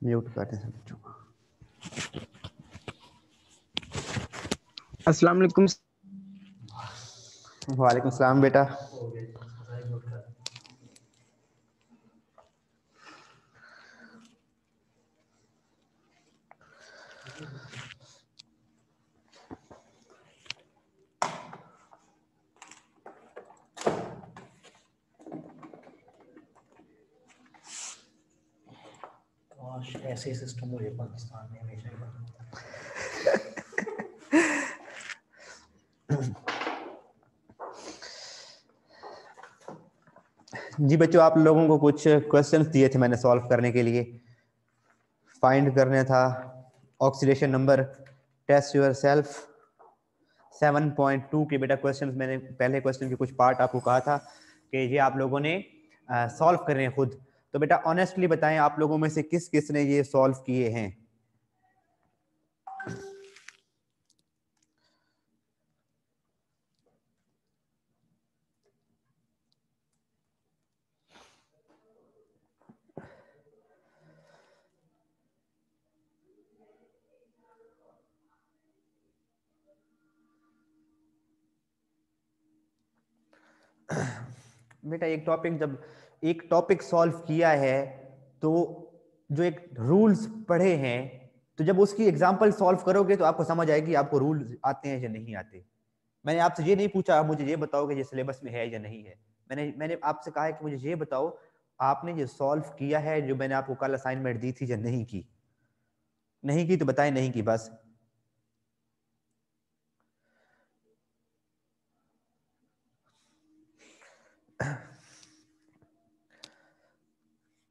Mute कर दें सब बच्चों को। अस्सलाम वालेकुम। वालेकुम सलाम बेटा। ऐसे सिस्टम हो पाकिस्तान में हमेशा ही। जी बच्चों, आप लोगों को कुछ क्वेश्चंस दिए थे मैंने सॉल्व करने के लिए। फाइंड करना था oxidation number, test yourself. 7.2 के बेटा क्वेश्चंस, मैंने पहले क्वेश्चन के कुछ पार्ट आपको कहा था कि ये आप लोगों ने सॉल्व करने हैं खुद। तो बेटा ऑनेस्टली बताएं, आप लोगों में से किस किस ने ये सॉल्व किए हैं? बेटा जब एक टॉपिक सॉल्व किया है तो जो एक रूल्स पढ़े हैं, तो जब उसकी एग्जांपल सॉल्व करोगे तो आपको समझ आएगी आपको रूल्स आते हैं या नहीं आते। मैंने आपसे ये नहीं पूछा मुझे ये बताओ कि ये सिलेबस में है या नहीं है। मैंने आपसे कहा है कि मुझे ये बताओ आपने ये सॉल्व किया है जो मैंने आपको कल असाइनमेंट दी थी या नहीं की। नहीं की तो बताएं नहीं की बस।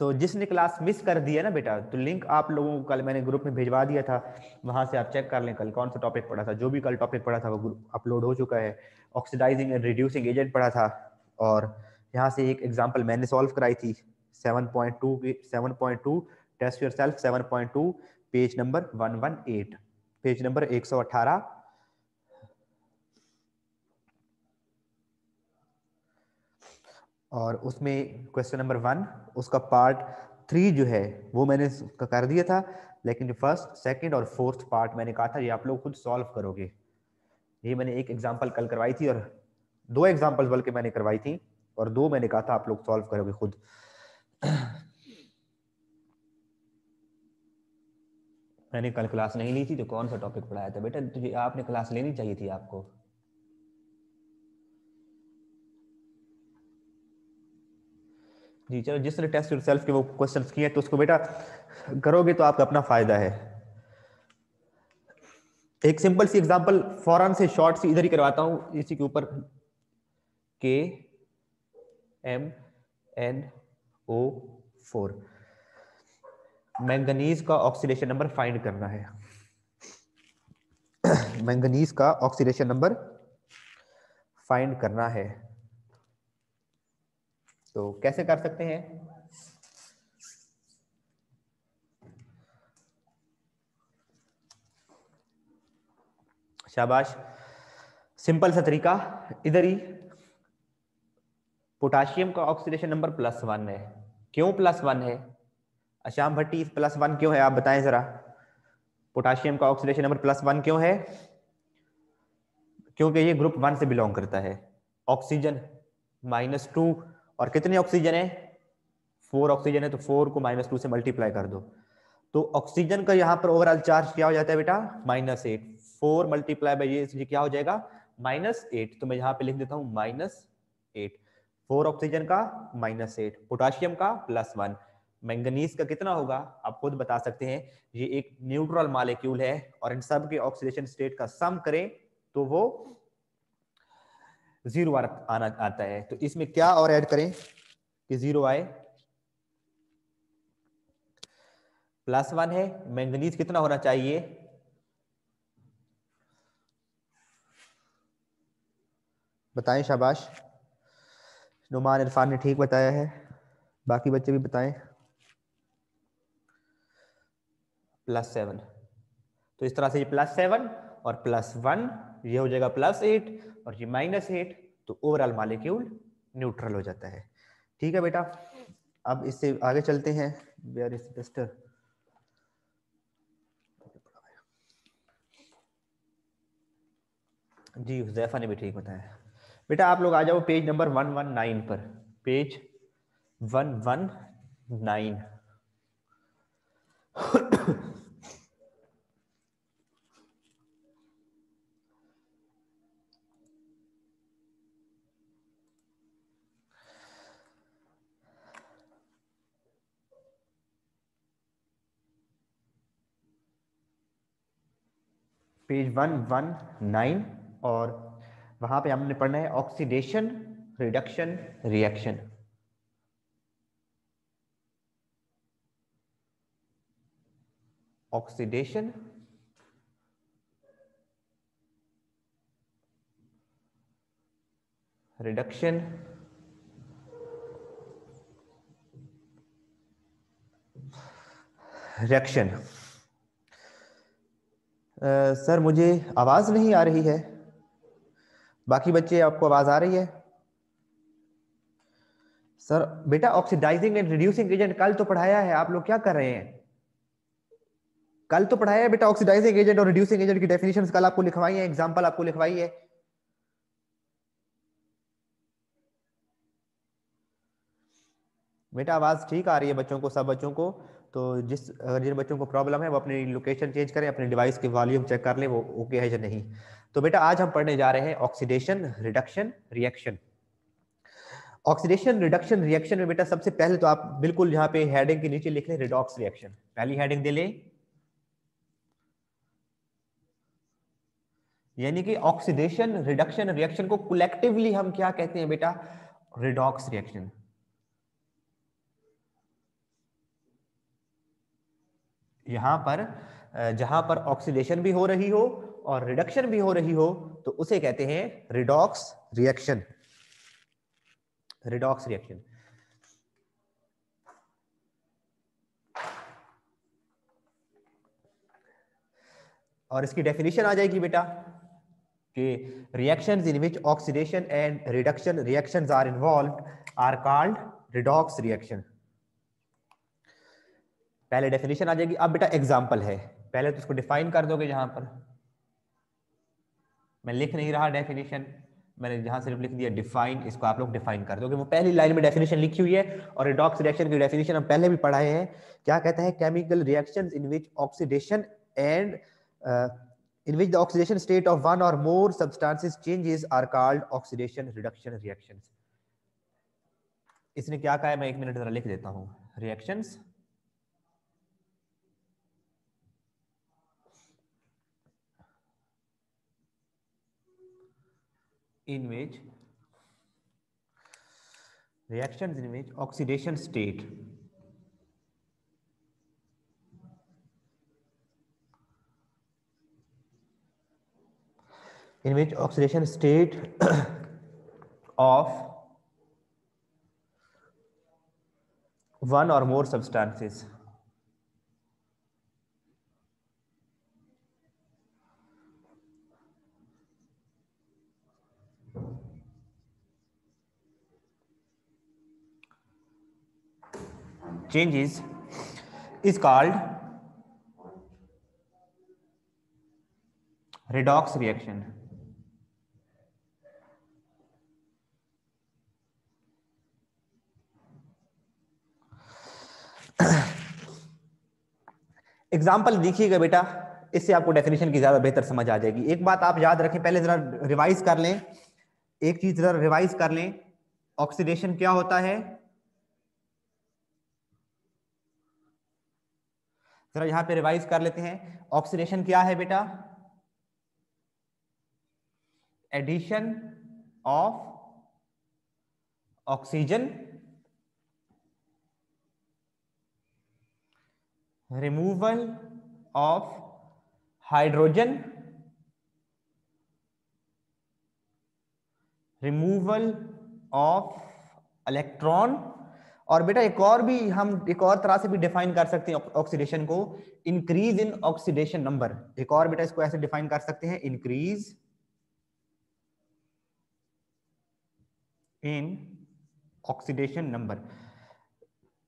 तो जिसने क्लास मिस कर दिया ना बेटा, तो लिंक आप लोगों को कल मैंने ग्रुप में भिजवा दिया था, वहां से आप चेक कर लें कल कौन सा टॉपिक पढ़ा था। जो भी कल टॉपिक पढ़ा था वो अपलोड हो चुका है। ऑक्सीडाइजिंग एंड रिड्यूसिंग एजेंट पढ़ा था, और यहाँ से एक एग्जांपल मैंने सॉल्व कराई थी 7.2 की। 7.2 test yourself 7.2 page number 118, page number 118। और उसमें क्वेश्चन नंबर 1 उसका पार्ट 3 जो है वो मैंने कर दिया था, लेकिन जो फर्स्ट सेकंड और फोर्थ पार्ट मैंने कहा था ये आप लोग खुद सॉल्व करोगे। ये मैंने एक एग्जांपल कल करवाई थी, और 2 एग्जांपल बल्कि मैंने करवाई थी, और 2 मैंने कहा था आप लोग सॉल्व करोगे खुद। मैंने कल क्लास नहीं ली थी तो कौन सा टॉपिक पढ़ाया था बेटा? तुझे आपने क्लास लेनी चाहिए थी आपको। जी चलो, जिसने टेस्ट योरसेल्फ के वो क्वेश्चंस किए तो उसको बेटा करोगे तो आपका अपना फायदा है। एक सिंपल सी एग्जांपल फौरन से शॉर्ट सी इधर ही करवाता हूं इसी के ऊपर। KMnO4 मैंगनीज का ऑक्सीडेशन नंबर फाइंड करना है। मैंगनीज का ऑक्सीडेशन नंबर फाइंड करना है, तो कैसे कर सकते हैं? शाबाश, सिंपल सा तरीका। इधर ही पोटाशियम का ऑक्सीडेशन नंबर +1 है। क्यों +1 है? अशाम भट्टी, +1 क्यों है आप बताएं जरा। पोटाशियम का ऑक्सीडेशन नंबर +1 क्यों है? क्योंकि ये ग्रुप 1 से बिलोंग करता है। ऑक्सीजन -2, और कितने ऑक्सीजन है? 4 ऑक्सीजन है, तो 4 को -2 से मल्टीप्लाई कर दो, तो ऑक्सीजन का यहाँ पर ओवरऑल चार्ज क्या हो जाता है बेटा? -8। 4 मल्टीप्लाई बाई ये क्या हो जाएगा? -8। तो मैं यहाँ पे लिख देता हूँ -8। 4 ऑक्सीजन का -8, पोटाशियम का +1, मैंगनीज का कितना होगा आप खुद बता सकते हैं। ये एक न्यूट्रल मॉलिक्यूल है, और इन सब के ऑक्सीडेशन स्टेट का सम करें तो वो 0 आना आता है। तो इसमें क्या और ऐड करें कि 0 आए? +1 है, मैंगनीज कितना होना चाहिए? बताएं शाबाश। नुमान इरफान ने ठीक बताया है, बाकी बच्चे भी बताएं। +7, तो इस तरह से ये +7 और +1 ये हो जाएगा +8, और ये -8, तो ओवरऑल मॉलिक्यूल न्यूट्रल हो जाता है। ठीक है बेटा, अब इससे आगे चलते हैं। Where is duster? जी हुज़ैफा ने भी ठीक बताया। बेटा आप लोग आ जाओ पेज नंबर 119 पर, पेज 119। पेज 119 और वहां पे हमने पढ़ना है oxidation, reduction, reaction. Oxidation, reduction, reaction. Sir मुझे आवाज नहीं आ रही है, बाकी बच्चे आपको आवाज आ रही है? सर बेटा ऑक्सीडाइजिंग एंड रिड्यूसिंग एजेंट कल तो पढ़ाया है, आप लोग क्या कर रहे हैं? कल तो पढ़ाया है बेटा, ऑक्सीडाइजिंग एजेंट और रिड्यूसिंग एजेंट की डेफिनेशंस कल आपको लिखवाई है, एग्जांपल आपको लिखवाई है। बेटा आवाज ठीक आ रही है बच्चों को, सब बच्चों को? तो जिन बच्चों को प्रॉब्लम है वो अपनी लोकेशन चेंज करें, अपने डिवाइस के वॉल्यूम चेक कर लें वो ओके है या नहीं। तो बेटा आज हम पढ़ने जा रहे हैं oxidation, reduction, reaction. Oxidation, reduction, reaction में बेटा सबसे पहले तो आप बिल्कुल यहाँ पे हेडिंग के नीचे लिख लें रिडॉक्स रिएक्शन, पहली हेडिंग दे लें। यानी कि ऑक्सीडेशन, रिडक्शन, रिएक्शन को कलेक्टिवली हम क्या कहते हैं बेटा? Redox reaction. यहां पर जहां पर ऑक्सीडेशन भी हो रही हो और रिडक्शन भी हो रही हो तो उसे कहते हैं रिडॉक्स रिएक्शन। Redox reaction. और इसकी डेफिनेशन आ जाएगी बेटा कि reactions in which oxidation and reduction reactions are involved are called redox reaction. पहले डेफिनेशन आ जाएगी, अब बेटा एग्जांपल है, पहले तो उसको डिफाइन कर दोगे। जहां पर मैं लिख नहीं रहा डेफिनेशन, मैंने जहां सिर्फ लिख दिया डिफाइन, इसको आप लोग डिफाइन कर दोगे। वो पहली लाइन में डेफिनेशन लिखी हुई है और रिडॉक्स रिएक्शन की डेफिनेशन हम पहले भी पढ़ाए हैं। क्या कहता है? Chemical reactions in which oxidation and in which the oxidation state of one or more substances changes are called oxidation reduction reactions। इसने क्या कहा है मैं एक मिनट जरा लिख देता हूं। reactions in which oxidation state of one or more substances changes is called redox reaction। Example देखिएगा बेटा, इससे आपको डेफिनेशन की ज्यादा बेहतर समझ आ जाएगी। एक बात आप याद रखें, पहले जरा रिवाइज कर लें, एक चीज जरा रिवाइज कर लें। ऑक्सीडेशन क्या होता है? जरा यहां पे रिवाइज कर लेते हैं। ऑक्सीडेशन क्या है बेटा? Addition of oxygen, removal of hydrogen, removal of electron. और बेटा एक और भी हम एक और तरह से भी डिफाइन कर सकते हैं ऑक्सीडेशन को, इंक्रीज इन ऑक्सीडेशन नंबर। एक और बेटा इसको ऐसे डिफाइन कर सकते हैं, इंक्रीज इन ऑक्सीडेशन नंबर।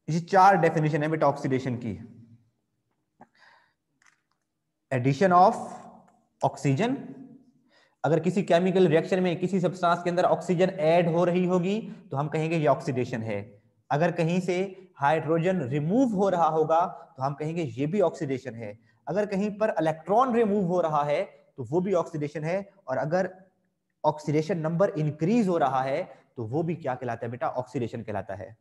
ये चार डेफिनेशन है बेटा ऑक्सीडेशन की। एडिशन ऑफ ऑक्सीजन, अगर किसी केमिकल रिएक्शन में किसी सब्सटेंस के अंदर ऑक्सीजन ऐड हो रही होगी तो हम कहेंगे ये ऑक्सीडेशन है। अगर कहीं से हाइड्रोजन रिमूव हो रहा होगा तो हम कहेंगे ये भी ऑक्सीडेशन है। अगर कहीं पर इलेक्ट्रॉन रिमूव हो रहा है तो वो भी ऑक्सीडेशन है। और अगर ऑक्सीडेशन नंबर इंक्रीज हो रहा है तो वो भी क्या कहलाता है बेटा, ऑक्सीडेशन कहलाता है।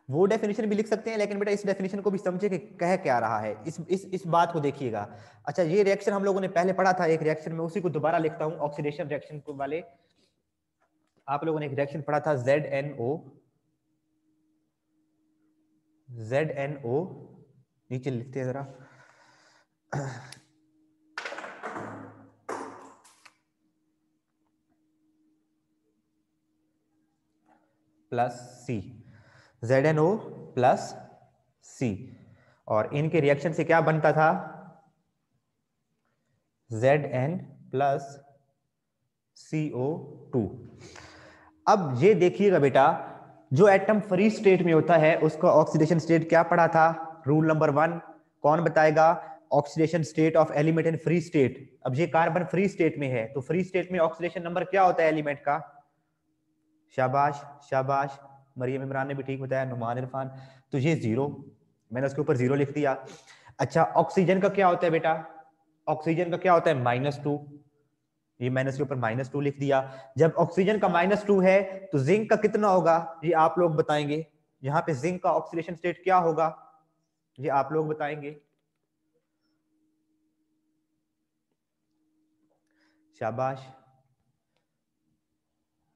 वो डेफिनेशन भी लिख सकते हैं, लेकिन बेटा इस डेफिनेशन को भी समझे कि कह क्या रहा है, इस बात को देखिएगा। अच्छा, ये रिएक्शन हम लोगों ने पहले पढ़ा था एक रिएक्शन में, उसी को दोबारा लिखता हूं, ऑक्सीडेशन रिएक्शन को वाले। आप लोगों ने एक रिएक्शन पढ़ा था ZNO, नीचे लिखते हैं जरा, प्लस सी, ZNO प्लस सी। और इनके रिएक्शन से क्या बनता था, Zn प्लस CO2। अब ये देखिएगा बेटा, जो एटम फ्री स्टेट में होता है उसका ऑक्सीडेशन स्टेट क्या पढ़ा था, रूल नंबर 1 कौन बताएगा, oxidation state of element in free state. अब ये कार्बन फ्री स्टेट में है तो फ्री स्टेट में ऑक्सीडेशन नंबर क्या होता है एलिमेंट का, शाबाश शाबाश, मरियम इमरान ने भी ठीक बताया, नुमान इरफान, तो ये 0, मैंने उसके ऊपर 0 लिख दिया। अच्छा, ऑक्सीजन का क्या होता है बेटा, ऑक्सीजन का क्या होता है -2, ये माइनस के ऊपर -2 लिख दिया। जब ऑक्सीजन का -2 है तो जिंक का कितना होगा, ये आप लोग बताएंगे। यहाँ पे जिंक का ऑक्सीडेशन स्टेट क्या होगा, ये आप लोग बताएंगे। शाबाश,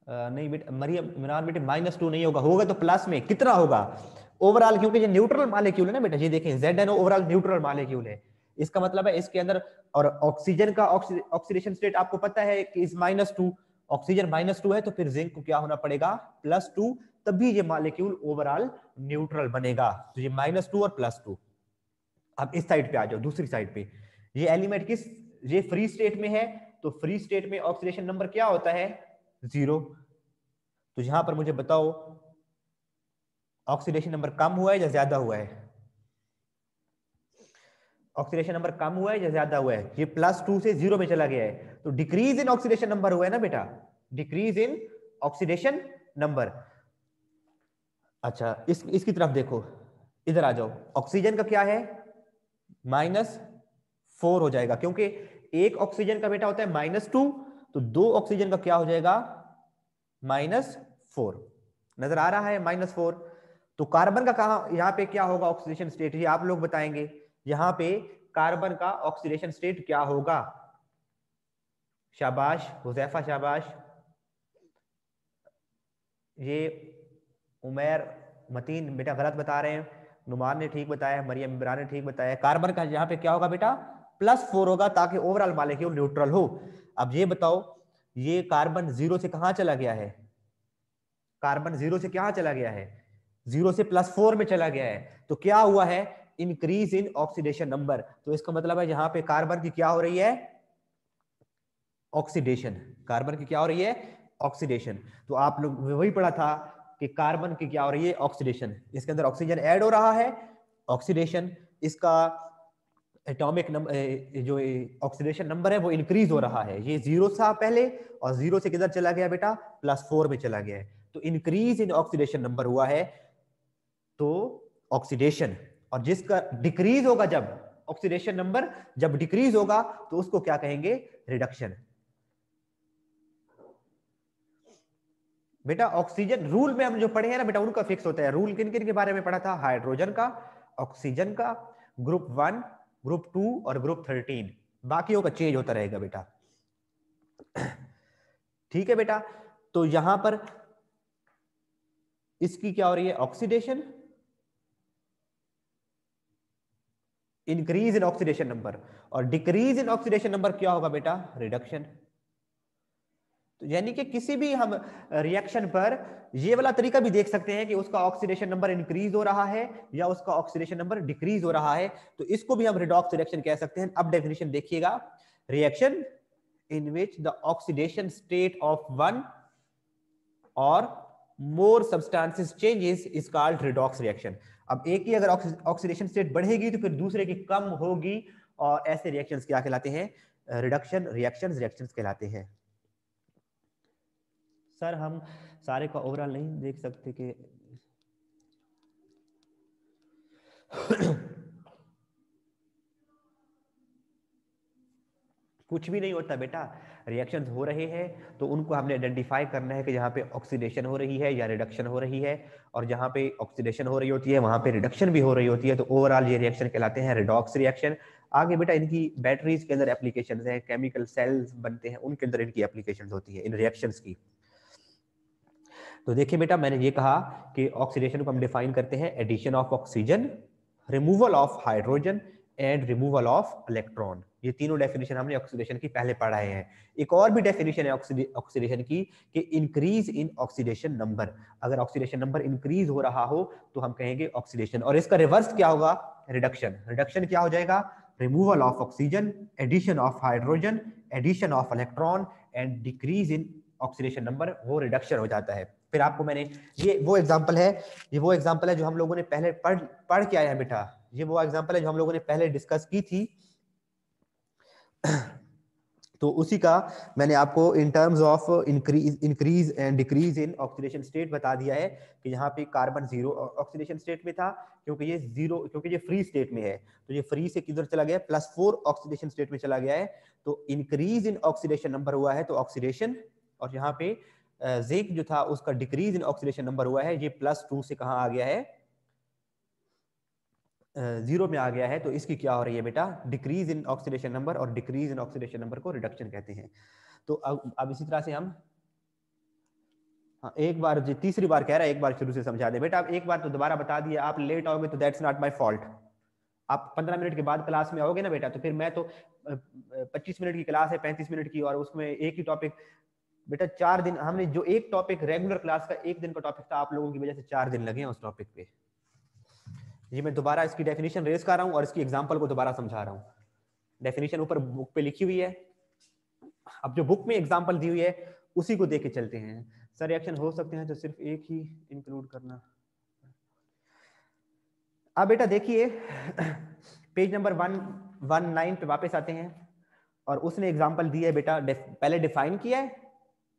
नहीं बेटा मरियम इमरान बेटे -2 नहीं होगा, होगा तो प्लस में कितना होगा ओवरऑल, क्योंकि ये न्यूट्रल मॉलिक्यूल है ना बेटा, ये देखें ZNO ओवरऑल न्यूट्रल मॉलिक्यूल है, इसका मतलब है इसके अंदर। और ऑक्सीजन का ऑक्सीडेशन स्टेट आपको पता है कि इस -2, ऑक्सीजन -2 है तो फिर जिंक को क्या होना पड़ेगा, +2, तभी ये मॉलिक्यूल ओवरऑल न्यूट्रल बनेगा। तो ये -2 और +2। अब इस साइड पे आ जाओ, दूसरी साइड पे, ये एलिमेंट किस, ये फ्री स्टेट में है तो फ्री स्टेट में ऑक्सीडेशन नंबर क्या होता है, 0। तो यहां पर मुझे बताओ ऑक्सीडेशन नंबर कम हुआ है या ज्यादा हुआ है, ऑक्सीडेशन नंबर कम हुआ है या ज्यादा हुआ है, ये +2 से 0 में चला गया है, तो डिक्रीज इन ऑक्सीडेशन नंबर हुआ है ना बेटा, डिक्रीज इन ऑक्सीडेशन नंबर। अच्छा, इसकी तरफ देखो, इधर आ जाओ, ऑक्सीजन का क्या है, -4 हो जाएगा, क्योंकि एक ऑक्सीजन का बेटा होता है -2, तो 2 ऑक्सीजन का क्या हो जाएगा, -4। नजर आ रहा है -4। तो कार्बन का कहा, यहां पे क्या होगा ऑक्सीडेशन स्टेट, ये आप लोग बताएंगे। यहां पे कार्बन का ऑक्सीडेशन स्टेट क्या होगा, शाबाश हुजैफा शाबाश, ये उमैर मतीन बेटा गलत बता रहे हैं, नुमान ने ठीक बताया, मरियम इमरान ने ठीक बताया। कार्बन का यहाँ पे क्या होगा बेटा, +4 होगा, ताकि ओवरऑल मॉलिक्यूल न्यूट्रल हो। अब ये बताओ, ये कार्बन 0 से कहां चला गया है, कार्बन 0 से कहां चला गया है, 0 से +4 में चला गया है, तो क्या हुआ है, इंक्रीज इन ऑक्सीडेशन नंबर। तो इसका मतलब है यहाँ पे कार्बन की क्या हो रही है, ऑक्सीडेशन, कार्बन की क्या हो रही है, ऑक्सीडेशन। तो आप लोग वही पढ़ा था कि कार्बन की क्या हो रही है, ऑक्सीडेशन, इसके अंदर ऑक्सीजन ऐड हो रहा है, ऑक्सीडेशन, इसका एटॉमिक नंबर, जो ऑक्सीडेशन नंबर है वो इंक्रीज हो रहा है, ये 0 था पहले और 0 से किधर चला गया बेटा, +4 में चला गया है, तो इंक्रीज इन ऑक्सीडेशन नंबर हुआ है, तो ऑक्सीडेशन। और जिसका डिक्रीज होगा, जब ऑक्सीडेशन नंबर जब डिक्रीज होगा तो उसको क्या कहेंगे, रिडक्शन। बेटा ऑक्सीजन रूल में हम जो पढ़े हैं ना बेटा, उनका फिक्स होता है। रूल किन किन के बारे में पढ़ा था, हाइड्रोजन का, ऑक्सीजन का, ग्रुप 1, ग्रुप 2 और ग्रुप 13, बाकियों का चेंज होता रहेगा बेटा। ठीक है बेटा, तो यहां पर इसकी क्या हो रही है, oxidation, increase in oxidation number, और डिक्रीज इन ऑक्सीडेशन नंबर क्या होगा बेटा, रिडक्शन। तो यानी कि किसी भी हम रिएक्शन पर ये वाला तरीका भी देख सकते हैं कि उसका ऑक्सीडेशन नंबर इंक्रीज हो रहा है या उसका ऑक्सीडेशन नंबर डिक्रीज हो रहा है, तो इसको भी हम रिडॉक्स रिएक्शन कह सकते हैं। अब डेफिनेशन देखिएगा, reaction in which the oxidation state of one और more substances changes is called redox reaction. अब एक की अगर ऑक्सीडेशन स्टेट बढ़ेगी तो फिर दूसरे की कम होगी, और ऐसे रिएक्शंस क्या कहलाते हैं? रिडक्शन रिएक्शंस कहलाते हैं। सर हम सारे का ओवरऑल नहीं देख सकते कि कुछ भी नहीं होता बेटा, रिएक्शंस हो रहे हैं तो उनको हमने आइडेंटिफाई करना है कि जहाँ पे ऑक्सीडेशन हो रही है या रिडक्शन हो रही है, और जहाँ पे ऑक्सीडेशन हो रही होती है वहाँ पे रिडक्शन भी हो रही होती है, तो ओवरऑल ये रिएक्शन कहलाते हैं रिडॉक्स रिएक्शन। आगे बेटा इनकी बैटरीज के अंदर एप्लीकेशंस हैं, केमिकल सेल्स बनते हैं उनके अंदर इनकी एप्लीकेशंस होती है इन रिएक्शंस की। तो देखिए बेटा मैंने ये कहा कि ऑक्सीडेशन को हम डिफाइन करते हैं addition of oxygen, removal of hydrogen and removal of electron. ये तीनों डेफिनेशन हमने ऑक्सीडेशन की पहले पढ़ाए हैं। एक और भी डेफिनेशन है ऑक्सीडेशन की कि इंक्रीज इन ऑक्सीडेशन नंबर। अगर ऑक्सीडेशन नंबर इंक्रीज हो रहा हो तो हम कहेंगे ऑक्सीडेशन, और इसका रिवर्स क्या होगा? रिडक्शन। रिडक्शन क्या हो जाएगा? Removal of oxygen, addition of hydrogen, addition of electron and decrease in oxidation number, वो रिडक्शन हो जाता है। फिर आपको मैंने ये वो एग्जांपल है जो हम लोगों ने पहले पढ़ के आए हैं बेटा। ये वो एग्जांपल है जो हम लोगों ने पहले डिस्कस की थी। तो उसी का मैंने आपको in terms of increase and decrease in oxidation state बता दिया है कि यहाँ पे कार्बन 0 ऑक्सीडेशन स्टेट में था, क्योंकि ये फ्री स्टेट में है, तो ये फ्री से किधर चला गया? +4 ऑक्सीडेशन स्टेट में चला गया है, तो इंक्रीज इन ऑक्सीडेशन नंबर हुआ है तो ऑक्सीडेशन, और यहाँ पे जिंक जो था उसका डिक्रीज इन ऑक्सीडेशन नंबर हुआ है, ये +2 से कहाँ आ गया है? 0 में आ गया है, तो इसकी क्या हो रही है बेटा? डिक्रीज इन ऑक्सीडेशन नंबर, और डिक्रीज इन ऑक्सीडेशन नंबर को रिडक्शन कहते हैं। तो अब इसी तरह से हम एक बार तीसरी बार कह रहा है, एक बार शुरू से समझा दे बेटा। आप एक बार तो दोबारा बता दिए, आप लेट आओगे तो दैट्स नॉट माय फॉल्ट। आप 15 मिनट के बाद क्लास में आओगे ना बेटा, तो फिर मैं तो 25 मिनट की क्लास है, 35 मिनट की, और उसमें एक ही टॉपिक बेटा 4 दिन हमने जो एक टॉपिक रेगुलर क्लास का 1 दिन का टॉपिक था, आप लोगों की वजह से 4 दिन लगे हैं उस टॉपिक पे। ये मैं दोबारा इसकी डेफिनेशन रेज कर रहा हूँ और इसकी एग्जांपल को दोबारा समझा रहा हूँ। डेफिनेशन ऊपर बुक पे लिखी हुई है, अब जो बुक में एग्जांपल दी हुई है उसी को देख के चलते हैं। सर रिएक्शन हो सकते हैं तो सिर्फ एक ही इंक्लूड करना। अब बेटा देखिए पेज नंबर 119 पे वापस आते हैं, और उसने एग्जांपल दी है बेटा। पहले डिफाइन किया है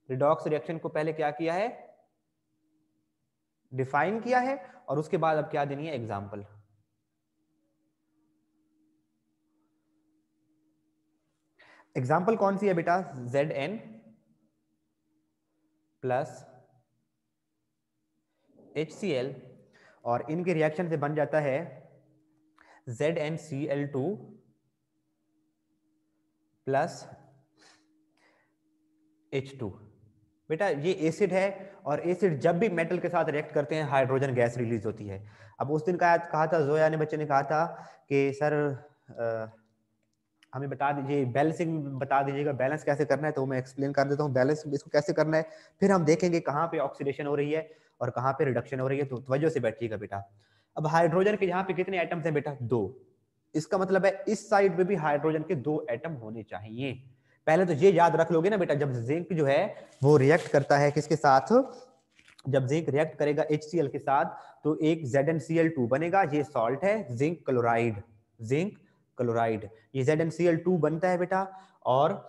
रिडॉक्स रिएक्शन को, पहले क्या किया है? डिफाइन किया है, और उसके बाद अब क्या देनी है? एग्जांपल। एग्जांपल कौन सी है बेटा? Zn प्लस HCl, और इनके रिएक्शन से बन जाता है ZnCl2 प्लस H2। बेटा ये एसिड है, और एसिड जब भी मेटल के साथ रिएक्ट करते हैं हाइड्रोजन गैस रिलीज होती है। अब उस दिन कहा था जोया ने, बच्चे ने कहा था कि सर हमें बता दीजिए, बैलेंसिंग बता दीजिएगा, बैलेंस कैसे करना है, तो मैं एक्सप्लेन कर देता हूँ बैलेंस इसको कैसे करना है। फिर हम देखेंगे कहाँ पे ऑक्सीडेशन हो रही है और कहाँ पे रिडक्शन हो रही है, तो तवज्जो से बैठिएगा बेटा। अब हाइड्रोजन के यहाँ पे कितने एटम्स हैं बेटा? 2। इसका मतलब है इस साइड पे भी हाइड्रोजन के 2 एटम होने चाहिए। पहले तो ये याद रख लोगे ना बेटा, जब जिंक जो है वो रिएक्ट करता है किसके साथ? जब जिंक रिएक्ट करेगा HCl के साथ तो एक ZnCl2 बनेगा, ये सॉल्ट है, जिंक क्लोराइड, जिंक क्लोराइड, ये ZnCl2 बनता है बेटा, और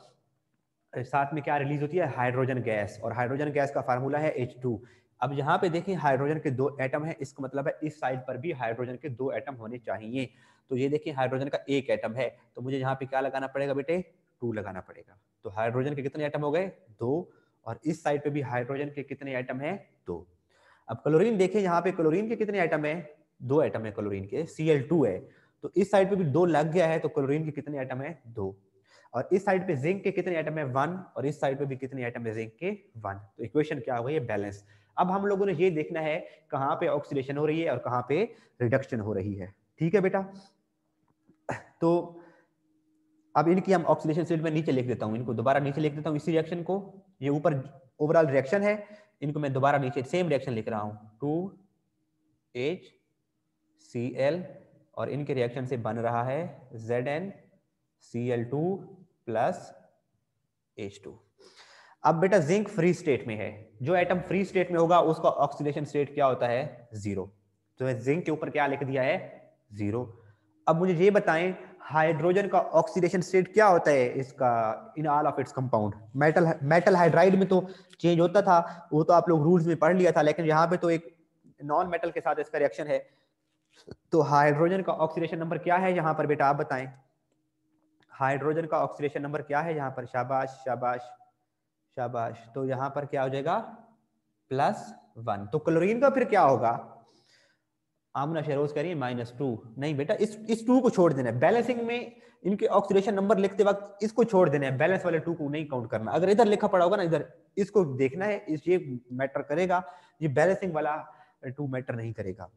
साथ में क्या रिलीज होती है? हाइड्रोजन गैस, और हाइड्रोजन गैस का फार्मूला है H2। अब यहाँ पे देखें हाइड्रोजन के 2 एटम है, इसका मतलब है इस साइड पर भी हाइड्रोजन के 2 एटम होने चाहिए। तो ये देखिए हाइड्रोजन का 1 एटम है, तो मुझे यहाँ पे क्या लगाना पड़ेगा बेटे? 2 लगाना पड़ेगा। तो हाइड्रोजन के कितने एटम हो गए? 2, और इस साइड पे भी हाइड्रोजन के कितने एटम है? 2। अब क्लोरीन देखें, यहाँ पे क्लोरीन के कितने एटम है? 2 एटम है क्लोरीन के, Cl2 है, तो इस साइड पे भी 2 लग गया है, तो क्लोरीन के कितने एटम है? 2। और इस साइड पे जिंक के कितने एटम है? 1, और इस साइड पे भी कितने एटम है? जिंक के 1। तो इक्वेशन क्या हो गई? बैलेंस। अब हम लोगों ने ये देखना है कहाँ पे ऑक्सीडेशन हो रही है और कहाँ पे रिडक्शन हो रही है। ठीक है बेटा, तो अब इनकी हम ऑक्सीडेशन स्टेट में नीचे लिख देता हूँ, इनको दोबारा नीचे लिख देता हूँ इसी रिएक्शन को। ये ऊपर ओवरऑल रिएक्शन है, इनको मैं दोबारा नीचे सेम रिएक्शन लिख रहा हूँ, 2HCl, और इनके रिएक्शन से बन रहा है ZnCl2 प्लस H2। अब बेटा जिंक फ्री स्टेट में है, जो एटम फ्री स्टेट में होगा उसका ऑक्सीडेशन स्टेट क्या होता है, 0। तो जिंक के ऊपर क्या लिख दिया है, 0। अब मुझे ये बताएं हाइड्रोजन का ऑक्सीडेशन स्टेट क्या होता है इसका in all of its compound. Metal hydride में तो चेंज होता था, वो तो आप लोग रूल्स में पढ़ लिया था, लेकिन यहाँ पे तो एक नॉन मेटल के साथ इसका रिएक्शन है। तो हाइड्रोजन का ऑक्सीडेशन नंबर क्या है यहाँ पर बेटा, आप बताएं हाइड्रोजन का ऑक्सीडेशन नंबर क्या है यहाँ पर। शाबाश शाबाश शाबाश। तो यहाँ पर क्या हो जाएगा, +1। तो क्लोरीन का फिर क्या होगा, आमना शहरोज कह रही है -2। नहीं बेटा, इस 2 को छोड़ देना है बैलेंसिंग में, इनके ऑक्सीडेशन नंबर लिखते वक्त इसको छोड़ देना है, बैलेंस वाले 2 को नहीं काउंट करना। अगर इधर लिखा पड़ा होगा ना, इधर इसको देखना है, इस ये मैटर करेगा, ये बैलेंसिंग वाला 2 मैटर नहीं करेगा।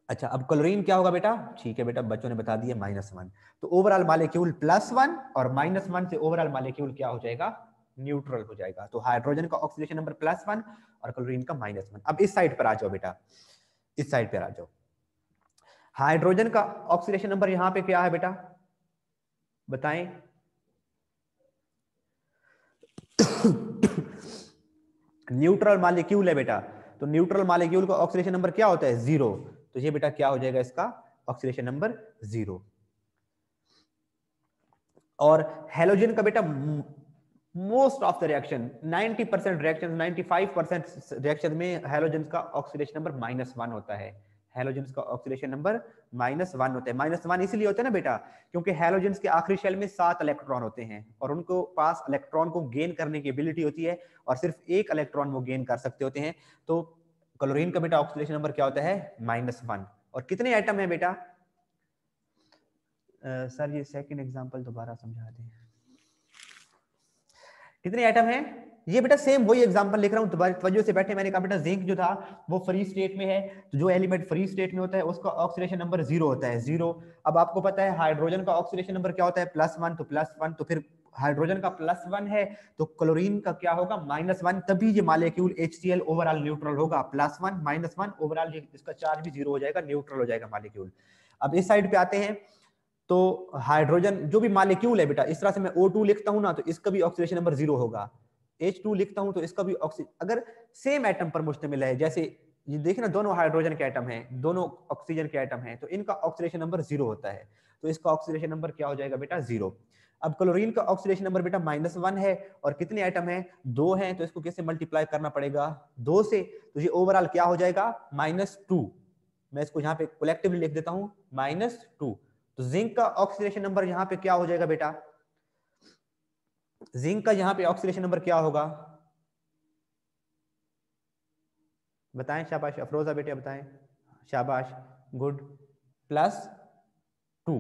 अच्छा, अब क्लोरीन क्या होगा बेटा, ठीक है बेटा, बच्चों ने बता दिया -1। तो ओवरऑल मॉलिक्यूल +1 और -1 से ओवरऑल मॉलिक्यूल क्या हो जाएगा, न्यूट्रल हो जाएगा। तो हाइड्रोजन का ऑक्सीडेशन नंबर +1 और क्लोरीन का -1। अब इस साइड पर आ जाओ बेटा, इस साइड पर आ जाओ। हाइड्रोजन का ऑक्सीडेशन नंबर यहां पे क्या है बेटा, बताएं। न्यूट्रल मॉलिक्यूल है बेटा, तो न्यूट्रल मॉलिक्यूल का ऑक्सीडेशन नंबर क्या होता है, 0। तो ये बेटा क्या हो जाएगा इसका ऑक्सीडेशन नंबर 0। और हेलोजन का बेटा most of the reaction 90% reaction 95% reaction में हेलोजन का ऑक्सीडेशन नंबर -1 होता है। हेलोजन का ऑक्सीडेशन नंबर -1 होता है। -1 इसलिए होता है ना बेटा, क्योंकि हेलोजन के आखिरी शेल में 7 इलेक्ट्रॉन होते हैं और उनको पास इलेक्ट्रॉन को गेन करने की एबिलिटी होती है और सिर्फ 1 इलेक्ट्रॉन वो गेन कर सकते होते हैं। तो क्लोरीन का बेटा ऑक्सीडेशन नंबर क्या होता है, -1। और कितने एटम है बेटा, सर ये सेकंड एग्जांपल दोबारा समझा दें, कितने एटम हैं। ये बेटा सेम वही एग्जांपल लिख रहा हूं, तुम्हारी तवज्जो से बैठे। मैंने कहा बेटा जिंक जो था वो फ्री स्टेट में है, तो जो एलिमेंट फ्री स्टेट में होता है उसका ऑक्सीडेशन नंबर 0 होता है, 0। अब आपको पता है हाइड्रोजन का ऑक्सीडेशन नंबर क्या होता है, +1। तो +1, तो फिर हाइड्रोजन का +1 है, तो क्लोरीन का क्या होगा, -1। तभी ये मॉलिक्यूल HCl ओवरऑल न्यूट्रल होगा। +1 -1 ओवरऑल इसका चार्ज भी 0 हो जाएगा, न्यूट्रल हो जाएगा मॉलिक्यूल। अब इस साइड पे आते हैं, तो हाइड्रोजन जो भी मॉलिक्यूल है बेटा, इस तरह से मैं O2 लिखता हूं ना, तो इसका भी ऑक्सीडेशन नंबर 0 होगा। H2 लिखता हूं तो इसका भी अगर सेम एटम पर मुश्तमिल है, जैसे ये देखिए ना, दोनों हाइड्रोजन के एटम हैं, दोनों ऑक्सीजन के एटम हैं, तो इनका ऑक्सीडेशन नंबर 0 होता है। तो इसका ऑक्सीडेशन नंबर क्या हो जाएगा बेटा, 0। अब क्लोरीन का ऑक्सीडेशन नंबर बेटा -1 है और कितने एटम है, 2 हैं, तो इसको कैसे मल्टीप्लाई करना पड़ेगा, 2 से। तो ये ओवरऑल क्या हो जाएगा, -2। मैं इसको यहाँ पे कलेक्टिवली लिख देता हूँ, -2। तो जिंक का ऑक्सीडेशन नंबर यहाँ पे क्या हो जाएगा बेटा, जिंक का यहाँ पे ऑक्सीडेशन नंबर क्या होगा, बताएं। शाबाश अफरोजा बेटे बताएं, शाबाश, गुड, +2।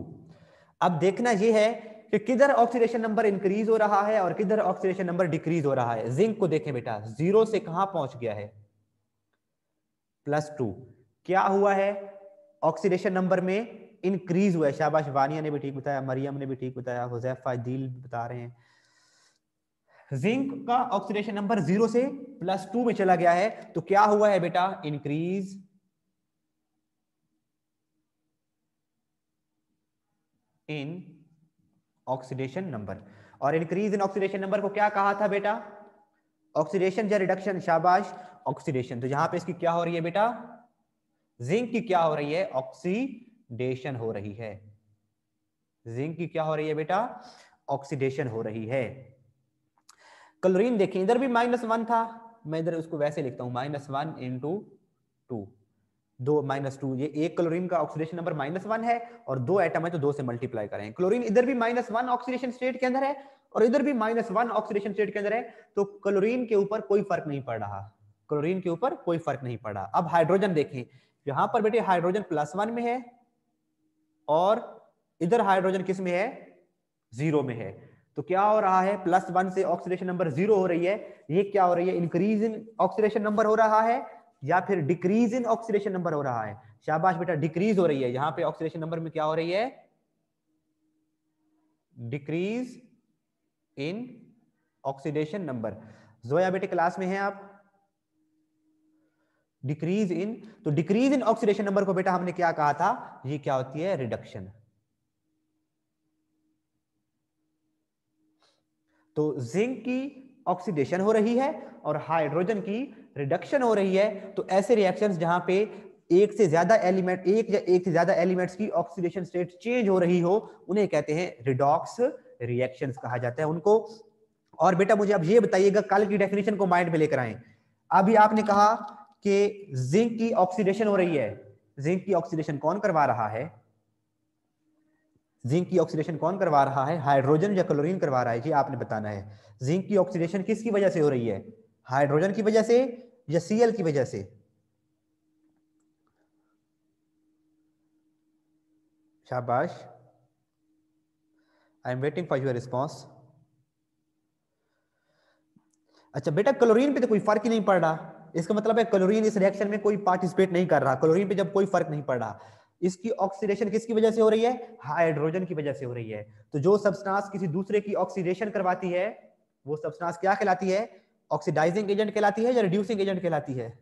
अब देखना ये है कि किधर ऑक्सीडेशन नंबर इंक्रीज हो रहा है और किधर ऑक्सीडेशन नंबर डिक्रीज हो रहा है। जिंक को देखें बेटा, 0 से कहां पहुंच गया है, +2। क्या हुआ है, ऑक्सीडेशन नंबर में इंक्रीज हुआ है। शाबाश, वानिया ने भी ठीक बताया, मरियम ने भी ठीक बताया, हुजैफा दिल बता रहे हैं। जिंक का ऑक्सीडेशन नंबर 0 से +2 में चला गया है, तो क्या हुआ है बेटा, इंक्रीज इन ऑक्सीडेशन नंबर। और इंक्रीज इन ऑक्सीडेशन नंबर को क्या कहा था बेटा, ऑक्सीडेशन या रिडक्शन। शाबाश, ऑक्सीडेशन। तो यहां पे इसकी क्या हो रही है बेटा, जिंक की क्या हो रही है, ऑक्सीडेशन हो रही है। जिंक की क्या हो रही है बेटा, ऑक्सीडेशन हो रही है। क्लोरीन देखें, इधर भी -1 था, मैं इधर उसको वैसे लिखता हूं, -1 × 2, 2 -2। ये एक क्लोरीन का ऑक्सीडेशन नंबर -1 है और 2 एटम है, तो 2 से मल्टीप्लाई करें। क्लोरीन इधर भी -1 ऑक्सीडेशन स्टेट के अंदर है और इधर भी -1 ऑक्सीडेशन स्टेट के अंदर है, तो क्लोरीन के ऊपर कोई फर्क नहीं पड़ रहा, क्लोरीन के ऊपर कोई फर्क नहीं पड़ा। अब हाइड्रोजन देखें, यहां पर बेटे हाइड्रोजन +1 में है और इधर हाइड्रोजन किस में है, 0 में है। तो क्या हो रहा है, +1 से ऑक्सीडेशन नंबर 0 हो रही है, ये क्या हो रही है, इंक्रीज इन ऑक्सीडेशन नंबर हो रहा है या फिर डिक्रीज इन ऑक्सीडेशन नंबर हो रहा है। शाबाश बेटा, डिक्रीज हो रही है। यहां पे ऑक्सीडेशन नंबर में क्या हो रही है, decrease in oxidation number. Zoya बेटे क्लास में हैं आप, डिक्रीज इन। तो डिक्रीज इन ऑक्सीडेशन नंबर को बेटा हमने क्या कहा था, ये क्या होती है, रिडक्शन। तो जिंक की ऑक्सीडेशन हो रही है और हाइड्रोजन की रिडक्शन हो रही है। तो ऐसे रिएक्शंस जहां पे एक से ज्यादा एलिमेंट्स की ऑक्सीडेशन स्टेट चेंज हो रही हो, उन्हें कहते हैं रिडॉक्स रिएक्शंस कहा जाता है उनको। और बेटा मुझे अब ये बताइएगा, कल की डेफिनेशन को माइंड में लेकर आए। अभी आपने कहा कि जिंक की ऑक्सीडेशन हो रही है, जिंक की ऑक्सीडेशन कौन करवा रहा है? जिंक की ऑक्सीडेशन कौन करवा रहा है? हाइड्रोजन या क्लोरीन करवा रहा है? ये आपने बताना है। जिंक की ऑक्सीडेशन किसकी वजह से हो रही है? हाइड्रोजन की वजह से या Cl की वजह से? शाबाश, I am waiting for your response. अच्छा बेटा, क्लोरीन पे तो कोई फर्क ही नहीं पड़ रहा, इसका मतलब है क्लोरीन इस रिएक्शन में कोई पार्टिसिपेट नहीं कर रहा। क्लोरीन पे जब कोई फर्क नहीं पड़ रहा, इसकी ऑक्सीडेशन किसकी वजह से हो रही है? हाइड्रोजन की वजह से हो रही है। तो जो सब्सटेंस किसी दूसरे की ऑक्सीडेशन करवाती है, वो सब्सटेंस क्या कहलाती है? ऑक्सीडाइजिंग एजेंट कहलाती है या रिड्यूसिंग एजेंट कहलाती है?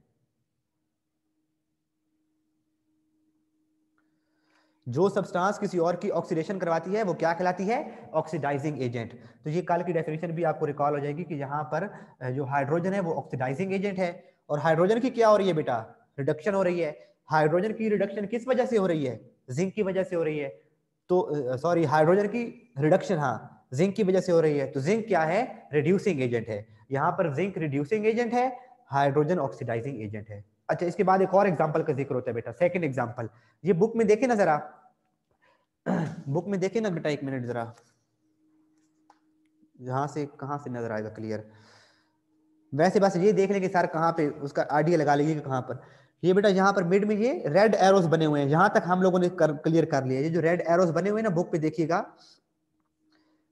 जो सब्सटेंस किसी और की ऑक्सीडेशन करवाती है वो क्या कहलाती है? Oxidising agent. तो ये कल की डेफिनेशन भी आपको रिकॉल हो जाएगी कि यहाँ पर जो हाइड्रोजन है वो ऑक्सीडाइजिंग एजेंट है। और हाइड्रोजन की क्या हो रही है बेटा? रिडक्शन हो रही है। हाइड्रोजन की रिडक्शन किस वजह से हो रही है? जिंक की वजह से हो रही है। तो सॉरी, हाइड्रोजन की रिडक्शन हाँ जिंक की वजह से हो रही है। तो जिंक क्या है? रिड्यूसिंग एजेंट है। यहाँ पर जिंक रिड्यूसिंग एजेंट है, हाइड्रोजन ऑक्सीडाइजिंग एजेंट है। अच्छा, इसके बाद एक और एग्जांपल का जिक्र होता है बेटा, सेकंड एग्जांपल। ये बुक में देखे ना जरा, बुक में देखे ना बेटा, एक मिनट जरा, यहां से कहां से नजर आएगा क्लियर? वैसे बस ये देख लें कि सर कहां पे उसका आइडिया लगा लीजिए कि कहां पर। ये बेटा यहाँ पर मिड में ये रेड एरोस बने हुए हैं, यहां तक हम लोगों ने क्लियर कर लिया। ये जो रेड एरोस बने हुए हैं ना, बुक पे देखिएगा,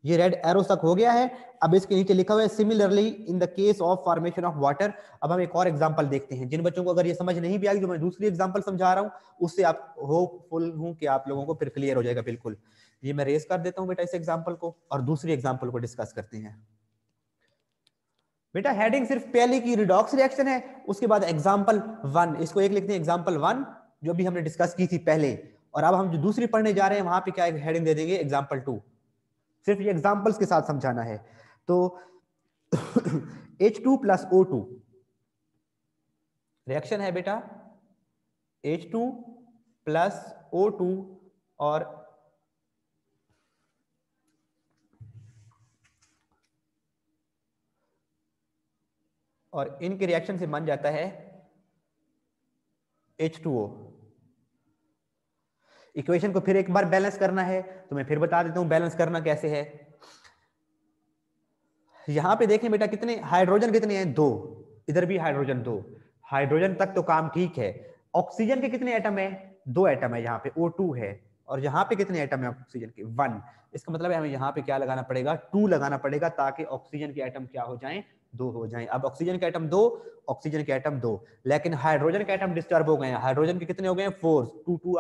ये रेड एरो तक हो गया है। अब इसके नीचे लिखा हुआ है similarly in the case of formation of water. अब हम एक और एग्जांपल देखते हैं। जिन बच्चों को अगर ये समझ नहीं भी आई जो मैं दूसरी एग्जांपल समझा रहा हूं, उससे आप होपफुल हूं कि आप लोगों को फिर क्लियर हो जाएगा बिल्कुल। ये मैं रेस कर देता हूं बेटा इस एग्जांपल को, और दूसरी एग्जांपल को डिस्कस करते हैं। बेटा हेडिंग सिर्फ पहले की रिडॉक्स रिएक्शन है, उसके बाद एग्जांपल 1, इसको एक लिखते हैं एग्जांपल 1, जो भी हमने डिस्कस की थी पहले। और अब हम जो दूसरी पढ़ने जा रहे हैं वहां पे क्या हेडिंग दे देंगे? एग्जांपल 2। सिर्फ ये एग्जांपल्स के साथ समझाना है। तो H2 प्लस O2 रिएक्शन है बेटा, H2 प्लस O2, और इनके रिएक्शन से बन जाता है H2O। इक्वेशन को फिर एक बार बैलेंस करना है, तो मैं फिर बता देता हूं बैलेंस करना कैसे है। यहां पे देखें बेटा, कितने हाइड्रोजन कितने हैं? 2। इधर भी हाइड्रोजन 2। हाइड्रोजन तक तो काम ठीक है। ऑक्सीजन के कितने एटम है? 2 एटम है। यहाँ पे O2 है, और यहाँ पे कितने एटम है ऑक्सीजन के? 1। इसका मतलब है हमें यहाँ पे क्या लगाना पड़ेगा? 2 लगाना पड़ेगा, ताकि ऑक्सीजन के एटम क्या हो जाएं? 2 हो जाएं। अब ऑक्सीजन के एटम 2, ऑक्सीजन के एटम 2, लेकिन हाइड्रोजन के एटम डिस्टर्ब हो गए हैं। हाइड्रोजन के कितने हो गए हैं? 4। 2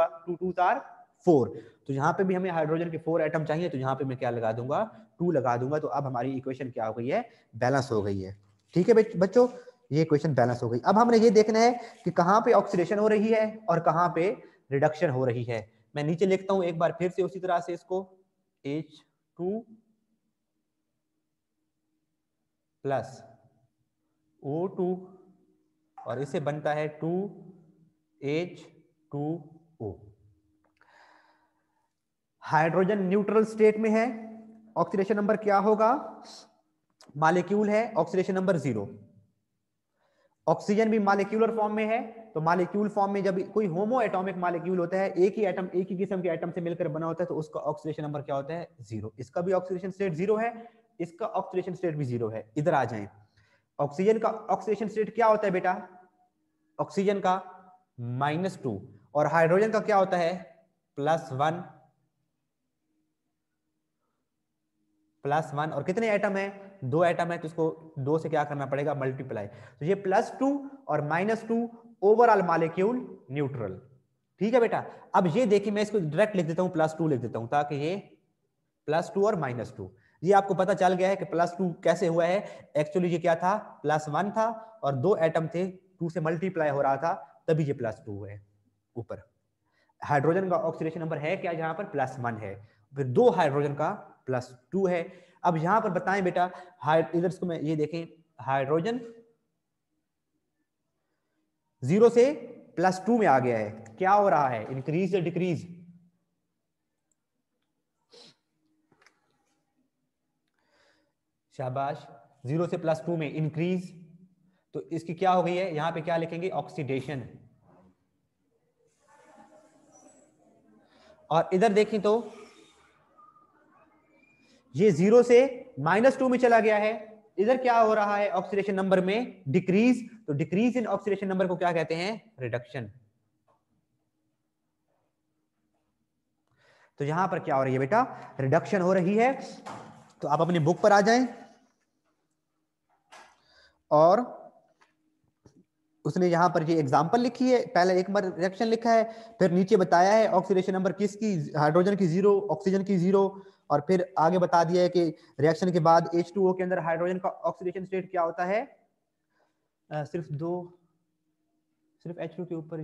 आर 4। तो यहाँ पे भी हमें हाइड्रोजन के 4 एटम चाहिए, तो यहाँ पे मैं क्या लगा दूंगा? 2 लगा दूंगा। तो अब हमारी इक्वेशन क्या हो गई है? बैलेंस हो गई है। ठीक है बच्चों, ये इक्वेशन बैलेंस हो गई। अब हमने ये देखना है कि कहां पे ऑक्सीडेशन हो रही है और कहां पे रिडक्शन हो रही है। मैं नीचे लिखता हूं एक बार फिर से उसी तरह से इसको, H2 प्लस O2, और इसे बनता है 2H2O। हाइड्रोजन न्यूट्रल स्टेट में है, ऑक्सीडेशन नंबर क्या होगा? मॉलिक्यूल है ऑक्सीडेशन नंबर 0। ऑक्सीजन भी मॉलिक्यूलर फॉर्म में है, तो मॉलिक्यूल फॉर्म में जब कोई होमो एटॉमिक मॉलिक्यूल होता है, एक ही एटम एक ही किस्म के एटम से मिलकर बना होता है, तो उसका ऑक्सीडेशन नंबर क्या होता है? 0। इसका भी ऑक्सीडेशन स्टेट 0 है, इसका ऑक्सीडेशन स्टेट भी 0 है। इधर आ जाएं, ऑक्सीजन का ऑक्सीडेशन स्टेट क्या होता है बेटा? ऑक्सीजन का -2, और हाइड्रोजन का क्या होता है? +1। +1, और कितने एटम है? 2 एटम है, तो इसको 2 से क्या करना पड़ेगा? मल्टीप्लाई। तो ये +2 और -2, ओवरऑल मॉलिक्यूल न्यूट्रल। ठीक है बेटा। अब ये देखिए, मैं इसको डायरेक्ट लिख देता हूं, +2 लिख देता हूं, ताकि ये +2 और -2, ये आपको पता चल गया है कि +2 कैसे हुआ है। एक्चुअली ये क्या था? +1 था, और 2 एटम थे, 2 से मल्टीप्लाई हो रहा था, तभी ये +2 है ऊपर। हाइड्रोजन का ऑक्सीडेशन नंबर है क्या? यहाँ पर +1 है, फिर 2 हाइड्रोजन का +2 है। अब यहां पर बताएं बेटा, इधर इसको मैं ये देखें, हाइड्रोजन 0 से +2 में आ गया है, क्या हो रहा है, इंक्रीज या डिक्रीज? शाबाश, 0 से +2 में इंक्रीज, तो इसकी क्या हो गई है, यहां पे क्या लिखेंगे, ऑक्सीडेशन। और इधर देखें तो ये 0 से -2 में चला गया है, इधर क्या हो रहा है, ऑक्सीडेशन नंबर में डिक्रीज, तो डिक्रीज इन ऑक्सीडेशन नंबर को क्या कहते हैं, रिडक्शन। तो यहां पर क्या हो रही है बेटा, रिडक्शन हो रही है। तो आप अपनी बुक पर आ जाएं, और उसने यहां पर ये एग्जांपल लिखी है, पहले एक बार रिएक्शन लिखा है, फिर नीचे बताया है ऑक्सीडेशन नंबर किसकी, हाइड्रोजन की 0, ऑक्सीजन की 0, और फिर आगे बता दिया है कि रिएक्शन के बाद H2O के अंदर हाइड्रोजन का ऑक्सीडेशन स्टेट क्या होता है, सिर्फ H2 के ऊपर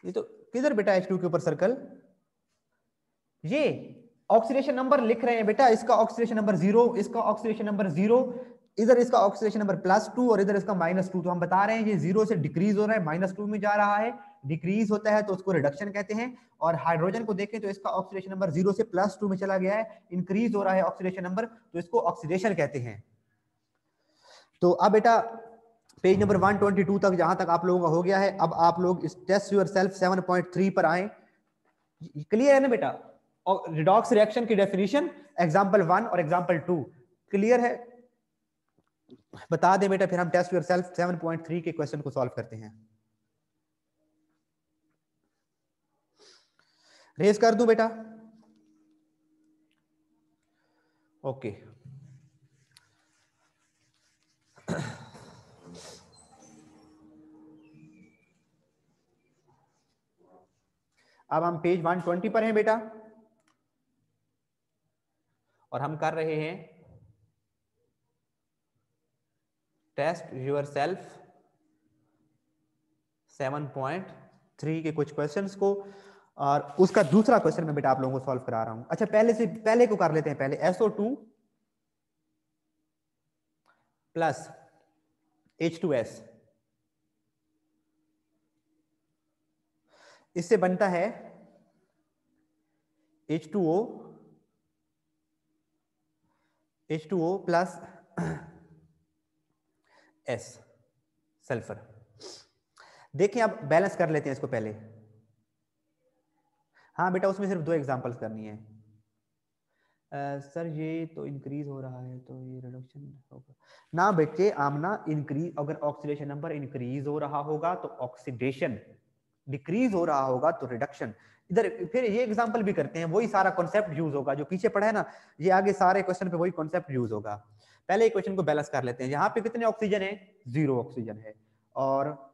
ये तो किधर बेटा H2 के ऊपर सर्कल, ये ऑक्सीडेशन नंबर लिख रहे हैं बेटा, इसका ऑक्सीडेशन नंबर 0, इसका ऑक्सीडेशन नंबर 0, इधर इसका ऑक्सीडेशन नंबर +2 और इधर इसका -2, तो हम बता रहे हैं ये 0 से डिक्रीज हो रहा है, -2 में जा रहा है, डिक्रीज होता है तो उसको रिडक्शन कहते हैं। और हाइड्रोजन को देखें तो इसका ऑक्सीडेशन नंबर 0 से +2 में चला गया है, इंक्रीज हो रहा है ऑक्सीडेशन नंबर, तो इसको ऑक्सीडेशन कहते हैं। तो अब बेटा पेज नंबर 122 तक जहां तक आप लोगों का हो गया है, अब आप लोग इस टेस्ट योरसेल्फ 7.3 पर आए। क्लियर है ना बेटा, और रिडॉक्स रिएक्शन की डेफिनेशन एग्जांपल 1 और एग्जांपल 2 क्लियर है, बता दे बेटा, फिर हम टेस्ट योरसेल्फ 7.3 के क्वेश्चन को सॉल्व करते हैं। रेस कर दूं बेटा, ओके। अब हम पेज 120 पर हैं बेटा, और हम कर रहे हैं टेस्ट योरसेल्फ 7.3 के कुछ क्वेश्चंस को, और उसका दूसरा क्वेश्चन मैं बेटा आप लोगों को सॉल्व करा रहा हूं। अच्छा पहले को कर लेते हैं, पहले SO2 प्लस H2S, इससे बनता है H2O प्लस S, सल्फर। देखिए अब बैलेंस कर लेते हैं इसको पहले। हाँ बेटा उसमें सिर्फ 2 एग्जांपल्स करनी है। सर ये तो इंक्रीज हो रहा है तो ये रिडक्शन होगा ना बेटे, आमना इंक्रीज, अगर ऑक्सीडेशन नंबर इंक्रीज हो रहा होगा तो ऑक्सीडेशन, डिक्रीज हो रहा होगा तो रिडक्शन। इधर फिर ये एग्जांपल भी करते हैं, वही सारा कॉन्सेप्ट यूज होगा जो पीछे पढ़ा है ना, ये आगे सारे क्वेश्चन पे वही कॉन्सेप्ट यूज होगा। पहले क्वेश्चन को बैलेंस कर लेते हैं। यहाँ पे कितने ऑक्सीजन है, 0 ऑक्सीजन है, और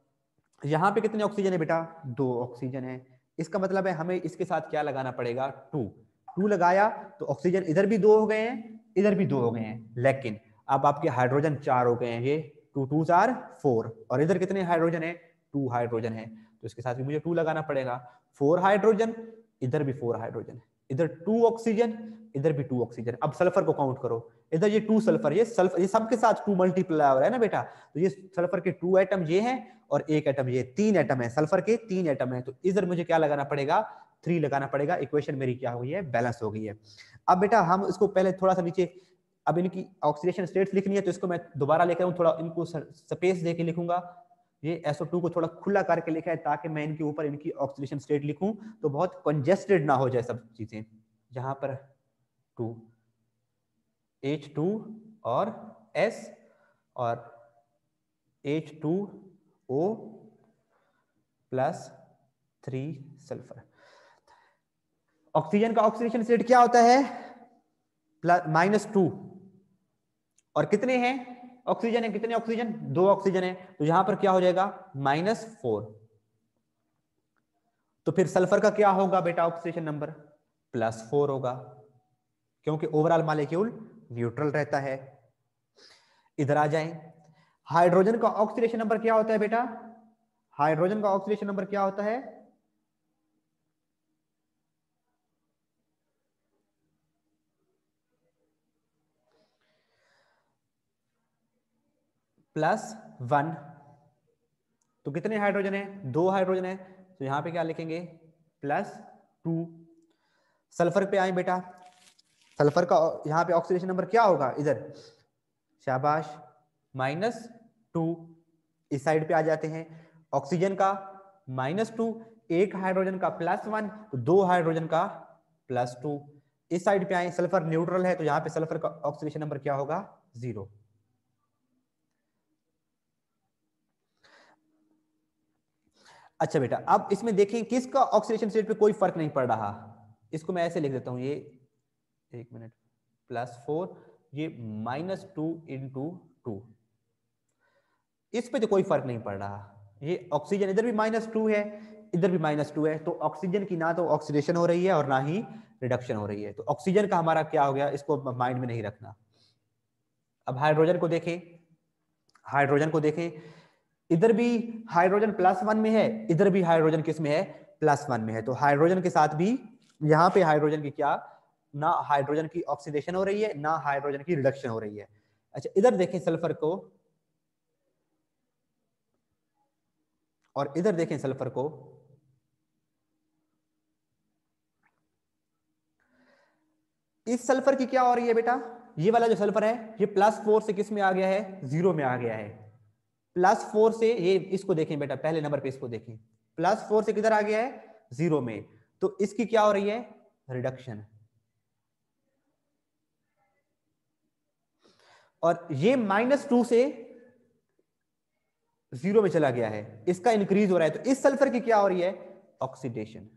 यहाँ पे कितने ऑक्सीजन है बेटा, 2 ऑक्सीजन है। इसका मतलब है हमें इसके साथ क्या लगाना पड़ेगा, 2 लगाया तो ऑक्सीजन इधर भी 2 हो गए हैं, इधर भी 2 हो गए हैं, लेकिन अब आपके हाइड्रोजन 4 हो गए हैं, ये 2 2 4 4, और इधर कितने हाइड्रोजन है, 2 हाइड्रोजन है, तो इसके साथ भी मुझे 2 लगाना पड़ेगा। 4 हाइड्रोजन, इधर भी 4 हाइड्रोजन, इधर 2 ऑक्सीजन, इधर भी 2 ऑक्सीजन। अब सल्फर को काउंट करो, इधर ये 2 सल्फर, ये सल्फर, ये सबके साथ 2 मल्टीप्लाई हो रहा है ना बेटा, तो ये सल्फर के 2 एटम ये हैं और 1 एटम ये, 3 एटम है सल्फर के, 3 एटम है, तो इधर मुझे क्या लगाना पड़ेगा, 3 लगाना पड़ेगा। इक्वेशन मेरी क्या हो गई है, बैलेंस हो गई है। अब बेटा हम इसको पहले थोड़ा सा नीचे, अब इनकी ऑक्सीडेशन स्टेट्स लिखनी है तो इसको मैं दोबारा लेकर हूं, थोड़ा इनको स्पेस देके लिखूंगा। ये SO2 को थोड़ा खुला करके लिखा है ताकि मैं इनके ऊपर इनकी ऑक्सीडेशन स्टेट लिखूं तो बहुत कंजेस्टेड ना हो जाए सब चीजें। जहां पर 2 H2 और S और H2O प्लस 3 सल्फर। ऑक्सीजन का ऑक्सीडेशन स्टेट क्या होता है, -2, और कितने हैं ऑक्सीजन है, कितने ऑक्सीजन, 2 ऑक्सीजन है, तो यहां पर क्या हो जाएगा, -4। तो फिर सल्फर का क्या होगा बेटा ऑक्सीडेशन नंबर, +4 होगा, क्योंकि ओवरऑल मॉलिक्यूल न्यूट्रल रहता है। इधर आ जाएं, हाइड्रोजन का ऑक्सीडेशन नंबर क्या होता है बेटा, हाइड्रोजन का ऑक्सीडेशन नंबर क्या होता है, +1, तो कितने हाइड्रोजन है? 2 हाइड्रोजन है, तो यहां पे क्या लिखेंगे? +2। सल्फर पे आए बेटा, सल्फर का यहाँ पे ऑक्सीडेशन नंबर क्या होगा? इधर शाबाश, -2। इस साइड पे आ जाते हैं। ऑक्सीजन का -2, एक हाइड्रोजन का +1, तो 2 हाइड्रोजन का +2। इस साइड पे आए, सल्फर न्यूट्रल है, तो यहाँ पे सल्फर का ऑक्सीडेशन नंबर क्या होगा? 0। अच्छा बेटा, अब इसमें देखें किसका ऑक्सीडेशन स्टेट पे कोई फर्क नहीं पड़ रहा। इसको मैं ऐसे लिख देता हूं, ये 1 मिनट, +4, ये -2 × 2, इस पे तो कोई फर्क नहीं पड़ रहा। ये ऑक्सीजन इधर भी -2 है, इधर भी -2 है, तो ऑक्सीजन की ना तो ऑक्सीडेशन हो रही है और ना ही रिडक्शन हो रही है। तो ऑक्सीजन का हमारा क्या हो गया, इसको माइंड में नहीं रखना। अब हाइड्रोजन को देखें, हाइड्रोजन को देखें, इधर भी हाइड्रोजन +1 में है, इधर भी हाइड्रोजन किस में है? +1 में है। तो हाइड्रोजन के साथ भी यहाँ पे हाइड्रोजन की क्या, ना हाइड्रोजन की ऑक्सीडेशन हो रही है, ना हाइड्रोजन की रिडक्शन हो रही है। अच्छा, इधर देखें सल्फर को, और इधर देखें सल्फर को, इस सल्फर की क्या हो रही है बेटा? ये वाला जो सल्फर है, ये +4 से किस में आ गया है? 0 में आ गया है। +4 से, ये इसको देखें बेटा, पहले नंबर पे इसको देखें, +4 से किधर आ गया है? 0 में। तो इसकी क्या हो रही है? रिडक्शन। और ये -2 से 0 में चला गया है, इसका इंक्रीज हो रहा है। तो इस सल्फर की क्या हो रही है? ऑक्सीडेशन।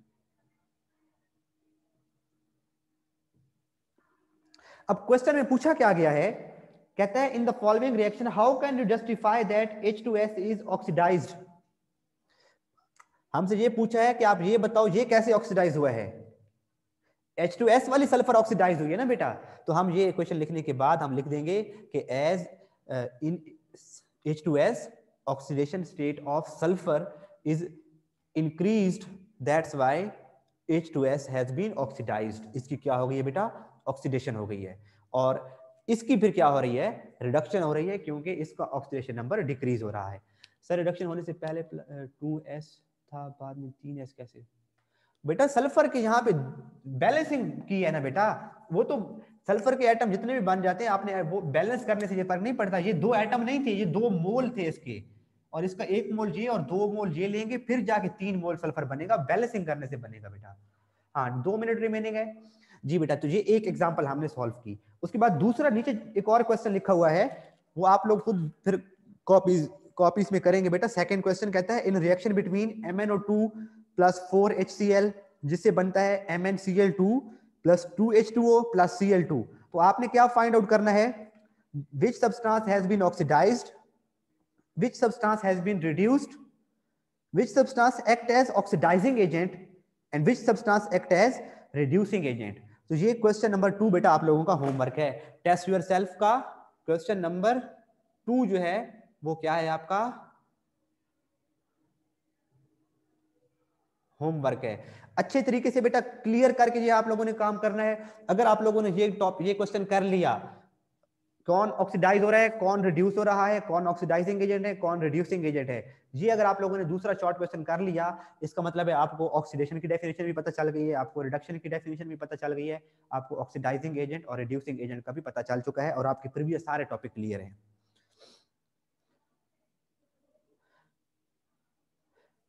अब क्वेश्चन में पूछा क्या गया है, कहता है in the following reaction how can you justify that H2S is oxidised. हमसे ये पूछा है कि आप ये बताओ ये कैसे ऑक्सीडाइज हुआ है। H2S वाली सल्फर ऑक्सीडाइज हुई है ना बेटा, तो हम ये क्वेश्चन लिखने के बाद हम लिख देंगे कि as in H2S oxidation state of sulphur is increased, that's why H2S has been oxidised. इसकी क्या हो गई है बेटा? ऑक्सीडेशन हो गई है। और इसकी फिर क्या हो रही है? रिडक्शन हो रही है, क्योंकि इसका ऑक्सीडेशन नंबर डिक्रीज हो रहा है। सर रिडक्शन होने से पहले 2s था, बाद में 3s कैसे? बेटा सल्फर के यहाँ पे बैलेंसिंग की है ना बेटा, वो तो सल्फर के एटम जितने भी बन जाते हैं, आपने वो बैलेंस करने से ये फर्क नहीं पड़ता। ये 2 एटम नहीं थे, ये 2 मोल थे इसके, और इसका 1 मोल ये और 2 मोल ये लेंगे, फिर जाके 3 मोल सल्फर बनेगा, बैलेंसिंग करने से बनेगा बेटा। हाँ, 2 मिनट रिमेनिंग है जी बेटा। तो ये एक एग्जांपल हमने सॉल्व की। उसके बाद दूसरा नीचे एक और क्वेश्चन लिखा हुआ है, वो आप लोग खुद फिर कॉपीज में करेंगे बेटा। सेकंड क्वेश्चन कहता है इन रिएक्शन बिटवीन MnO2 + 4HCl, जिससे बनता है MnCl2 + 2H2O + Cl2। तो आपने क्या फाइंड आउट करना है? Which substance has been oxidised, which substance has been reduced, which substance act as oxidising agent, and which substance act as reducing agent. तो ये क्वेश्चन नंबर 2 बेटा आप लोगों का होमवर्क है। टेस्ट योर सेल्फ का क्वेश्चन नंबर 2 जो है वो क्या है आपका? होमवर्क है। अच्छे तरीके से बेटा क्लियर करके ये आप लोगों ने काम करना है। अगर आप लोगों ने ये क्वेश्चन कर लिया, कौन ऑक्सीडाइज हो रहा है, कौन रिड्यूस हो रहा है, कौन ऑक्सीडाइजिंग एजेंट है, कौन रिड्यूसिंग एजेंट है, ये अगर आप लोगों ने दूसरा शॉर्ट क्वेश्चन कर लिया, इसका मतलब है आपको ऑक्सीडेशन की डेफिनेशन भी पता चल गई है, आपको रिडक्शन की डेफिनेशन भी पता चल गई है, आपको ऑक्सीडाइजिंग एजेंट और रिड्यूसिंग एजेंट का भी पता चल चुका है, और आपके प्रीवियस सारे टॉपिक क्लियर हैं।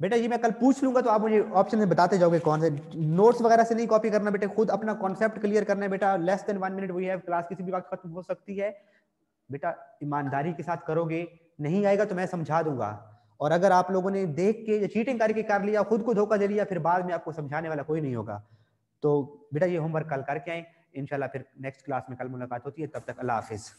बेटा ये मैं कल पूछ लूंगा, तो आप मुझे ऑप्शन में बताते जाओगे कौन से। नोट्स वगैरह से नहीं कॉपी करना बेटा, खुद अपना कॉन्सेप्ट क्लियर करना है बेटा। Less than 1 minute we have, class किसी भी वक्त खत्म हो सकती है बेटा। ईमानदारी के साथ करोगे, नहीं आएगा तो मैं समझा दूंगा। और अगर आप लोगों ने देख के चीटिंग करके कर लिया, खुद को धोखा दे लिया, फिर बाद में आपको समझाने वाला कोई नहीं होगा। तो बेटा ये होमवर्क कल करके आए इंशाल्लाह, फिर नेक्स्ट क्लास में कल मुलाकात होती है। तब तक अल्लाह हाफिज।